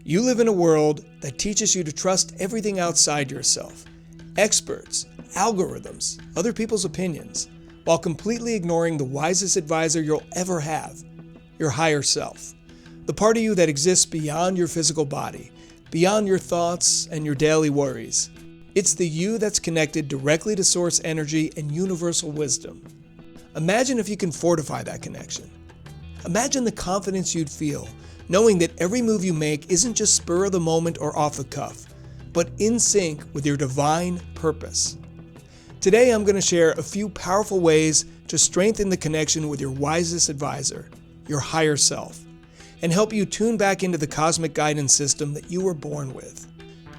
You live in a world that teaches you to trust everything outside yourself. Experts, algorithms, other people's opinions, while completely ignoring the wisest advisor you'll ever have, your higher self. The part of you that exists beyond your physical body, beyond your thoughts and your daily worries. It's the you that's connected directly to source energy and universal wisdom. Imagine if you can fortify that connection. Imagine the confidence you'd feel, knowing that every move you make isn't just spur of the moment or off the cuff, but in sync with your divine purpose. Today I'm going to share a few powerful ways to strengthen the connection with your wisest advisor, your higher self, and help you tune back into the cosmic guidance system that you were born with.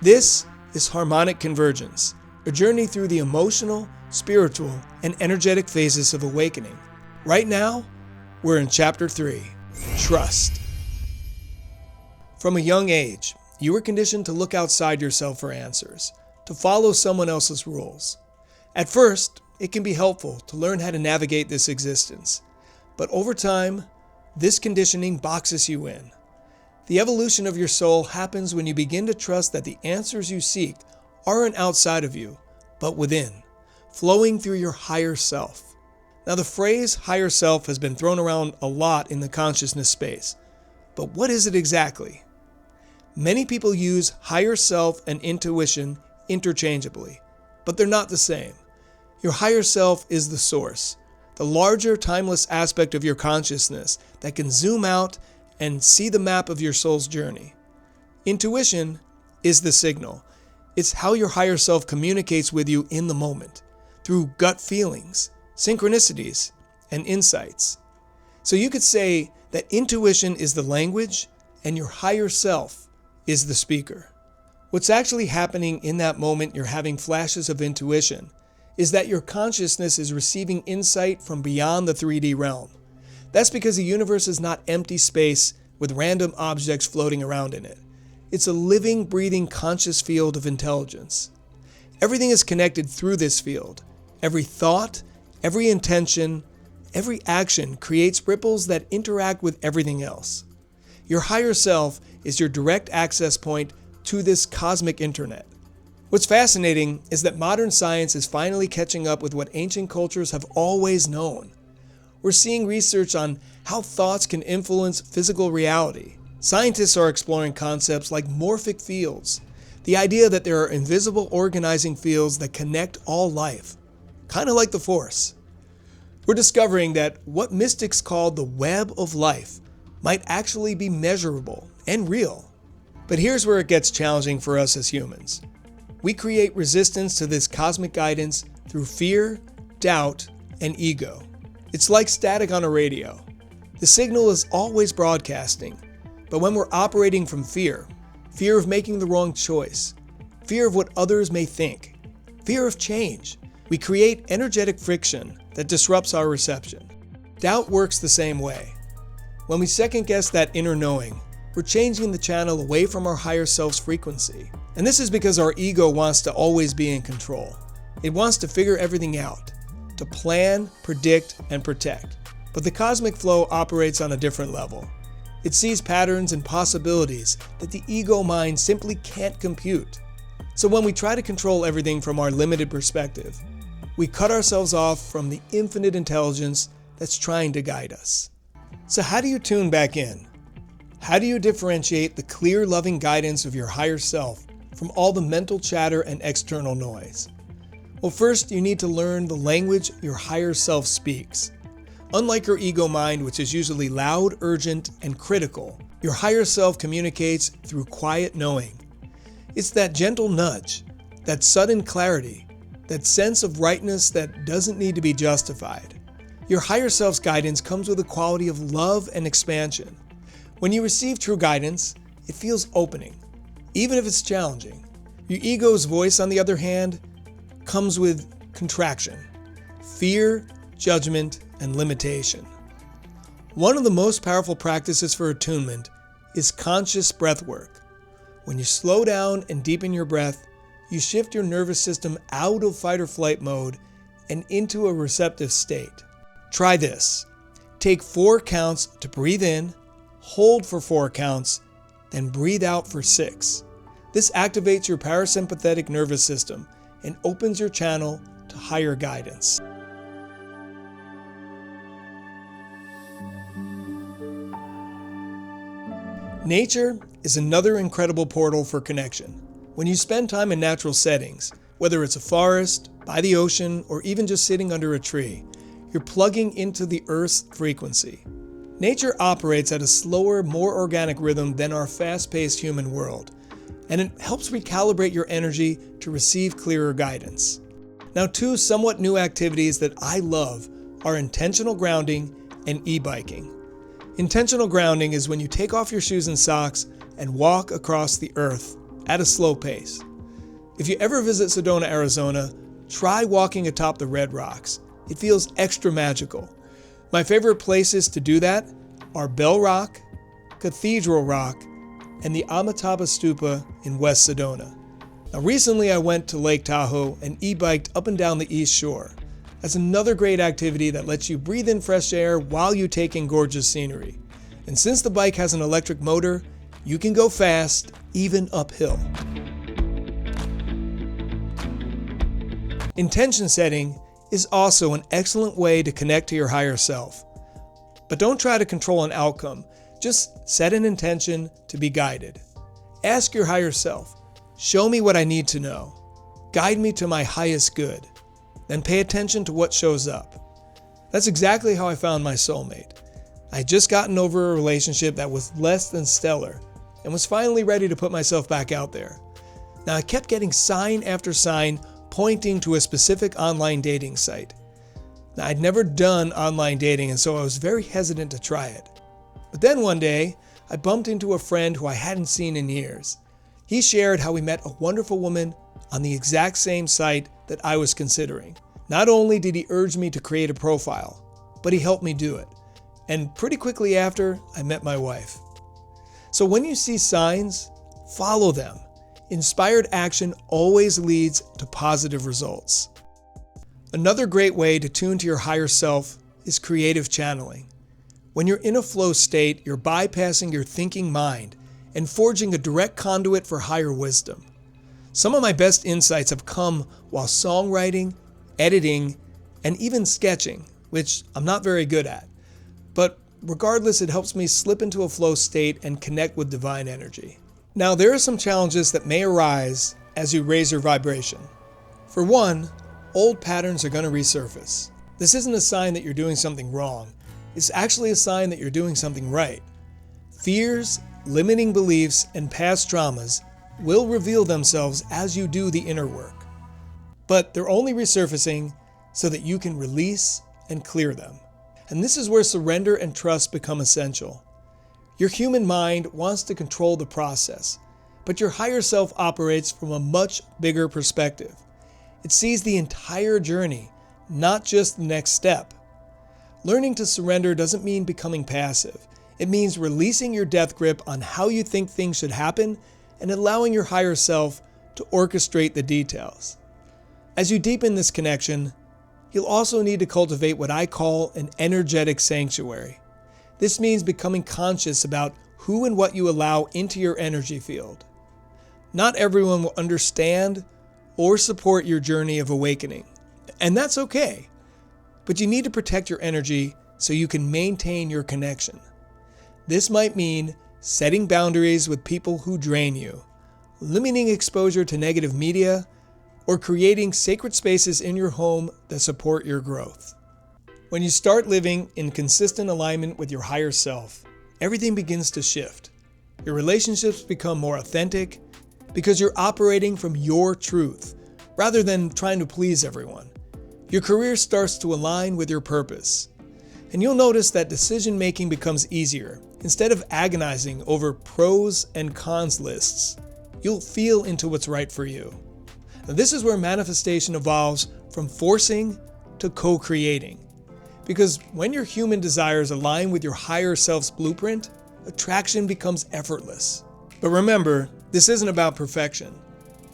This is Harmonic Convergence, a journey through the emotional, spiritual, and energetic phases of awakening. Right now, we're in Chapter 3, Trust. From a young age, you were conditioned to look outside yourself for answers, to follow someone else's rules. At first, it can be helpful to learn how to navigate this existence, but over time, this conditioning boxes you in. The evolution of your soul happens when you begin to trust that the answers you seek aren't outside of you, but within, flowing through your higher self. Now, the phrase higher self has been thrown around a lot in the consciousness space, but what is it exactly? Many people use higher self and intuition interchangeably, but they're not the same. Your higher self is the source, the larger, timeless aspect of your consciousness that can zoom out and see the map of your soul's journey. Intuition is the signal. It's how your higher self communicates with you in the moment, through gut feelings, synchronicities, and insights. So you could say that intuition is the language and your higher self is the speaker. What's actually happening in that moment you're having flashes of intuition is that your consciousness is receiving insight from beyond the 3D realm. That's because the universe is not empty space with random objects floating around in it. It's a living, breathing, conscious field of intelligence. Everything is connected through this field. Every thought, every intention, every action creates ripples that interact with everything else. Your higher self is your direct access point to this cosmic internet. What's fascinating is that modern science is finally catching up with what ancient cultures have always known. We're seeing research on how thoughts can influence physical reality. Scientists are exploring concepts like morphic fields, the idea that there are invisible organizing fields that connect all life, kind of like the Force. We're discovering that what mystics called the web of life might actually be measurable and real. But here's where it gets challenging for us as humans. We create resistance to this cosmic guidance through fear, doubt, and ego. It's like static on a radio. The signal is always broadcasting, but when we're operating from fear of making the wrong choice, fear of what others may think, fear of change, we create energetic friction that disrupts our reception. Doubt works the same way. When we second-guess that inner knowing, we're changing the channel away from our higher self's frequency. And this is because our ego wants to always be in control. It wants to figure everything out, to plan, predict, and protect. But the cosmic flow operates on a different level. It sees patterns and possibilities that the ego mind simply can't compute. So when we try to control everything from our limited perspective, we cut ourselves off from the infinite intelligence that's trying to guide us. So how do you tune back in? How do you differentiate the clear, loving guidance of your higher self from all the mental chatter and external noise? Well, first, you need to learn the language your higher self speaks. Unlike your ego mind, which is usually loud, urgent, and critical, your higher self communicates through quiet knowing. It's that gentle nudge, that sudden clarity, that sense of rightness that doesn't need to be justified. Your higher self's guidance comes with a quality of love and expansion. When you receive true guidance, it feels opening, even if it's challenging. Your ego's voice, on the other hand, comes with contraction, fear, judgment, and limitation. One of the most powerful practices for attunement is conscious breath work. When you slow down and deepen your breath, you shift your nervous system out of fight or flight mode and into a receptive state. Try this. Take 4 counts to breathe in, hold for 4 counts, then breathe out for 6. This activates your parasympathetic nervous system and opens your channel to higher guidance. Nature is another incredible portal for connection. When you spend time in natural settings, whether it's a forest, by the ocean, or even just sitting under a tree, you're plugging into the Earth's frequency. Nature operates at a slower, more organic rhythm than our fast-paced human world, and it helps recalibrate your energy to receive clearer guidance. Now, 2 somewhat new activities that I love are intentional grounding and e-biking. Intentional grounding is when you take off your shoes and socks and walk across the earth at a slow pace. If you ever visit Sedona, Arizona, try walking atop the Red Rocks. It feels extra magical. My favorite places to do that are Bell Rock, Cathedral Rock, and the Amitabha Stupa in West Sedona. Now, recently I went to Lake Tahoe and e-biked up and down the East Shore. That's another great activity that lets you breathe in fresh air while you take in gorgeous scenery. And since the bike has an electric motor, you can go fast, even uphill. Intention setting is also an excellent way to connect to your higher self. But don't try to control an outcome. Just set an intention to be guided. Ask your higher self, show me what I need to know. Guide me to my highest good. Then pay attention to what shows up. That's exactly how I found my soulmate. I had just gotten over a relationship that was less than stellar and was finally ready to put myself back out there. Now, I kept getting sign after sign pointing to a specific online dating site. Now, I'd never done online dating, and so I was very hesitant to try it. But then one day, I bumped into a friend who I hadn't seen in years. He shared how he met a wonderful woman on the exact same site that I was considering. Not only did he urge me to create a profile, but he helped me do it. And pretty quickly after, I met my wife. So when you see signs, follow them. Inspired action always leads to positive results. Another great way to tune to your higher self is creative channeling. When you're in a flow state, you're bypassing your thinking mind and forging a direct conduit for higher wisdom. Some of my best insights have come while songwriting, editing, and even sketching, which I'm not very good at. But regardless, it helps me slip into a flow state and connect with divine energy. Now, there are some challenges that may arise as you raise your vibration. For one, old patterns are going to resurface. This isn't a sign that you're doing something wrong. It's actually a sign that you're doing something right. Fears, limiting beliefs, and past traumas will reveal themselves as you do the inner work. But they're only resurfacing so that you can release and clear them. And this is where surrender and trust become essential. Your human mind wants to control the process, but your higher self operates from a much bigger perspective. It sees the entire journey, not just the next step. Learning to surrender doesn't mean becoming passive. It means releasing your death grip on how you think things should happen and allowing your higher self to orchestrate the details. As you deepen this connection, you'll also need to cultivate what I call an energetic sanctuary. This means becoming conscious about who and what you allow into your energy field. Not everyone will understand or support your journey of awakening, and that's okay. But you need to protect your energy so you can maintain your connection. This might mean setting boundaries with people who drain you, limiting exposure to negative media, or creating sacred spaces in your home that support your growth. When you start living in consistent alignment with your higher self, everything begins to shift. Your relationships become more authentic because you're operating from your truth rather than trying to please everyone. Your career starts to align with your purpose. And you'll notice that decision-making becomes easier. Instead of agonizing over pros and cons lists, you'll feel into what's right for you. Now, this is where manifestation evolves from forcing to co-creating. Because when your human desires align with your higher self's blueprint, attraction becomes effortless. But remember, this isn't about perfection.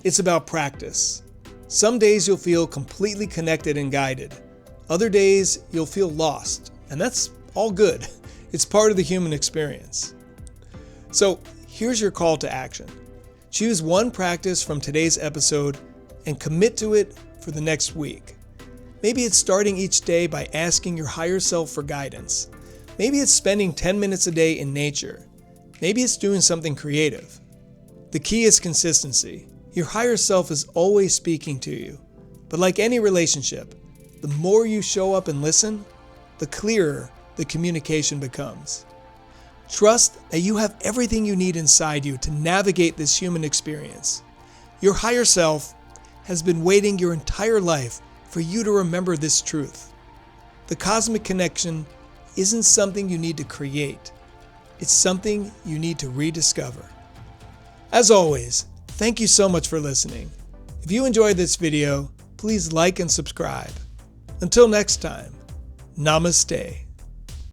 It's about practice. Some days you'll feel completely connected and guided. Other days you'll feel lost, and that's all good. It's part of the human experience. So Here's your call to action. Choose one practice from today's episode and commit to it for the next week. Maybe it's starting each day by asking your higher self for guidance. Maybe it's spending 10 minutes a day in nature. Maybe it's doing something creative. The key is consistency. Your higher self is always speaking to you. But like any relationship, the more you show up and listen, the clearer the communication becomes. Trust that you have everything you need inside you to navigate this human experience. Your higher self has been waiting your entire life for you to remember this truth. The cosmic connection isn't something you need to create. It's something you need to rediscover. As always, thank you so much for listening. If you enjoyed this video, please like and subscribe. Until next time, Namaste.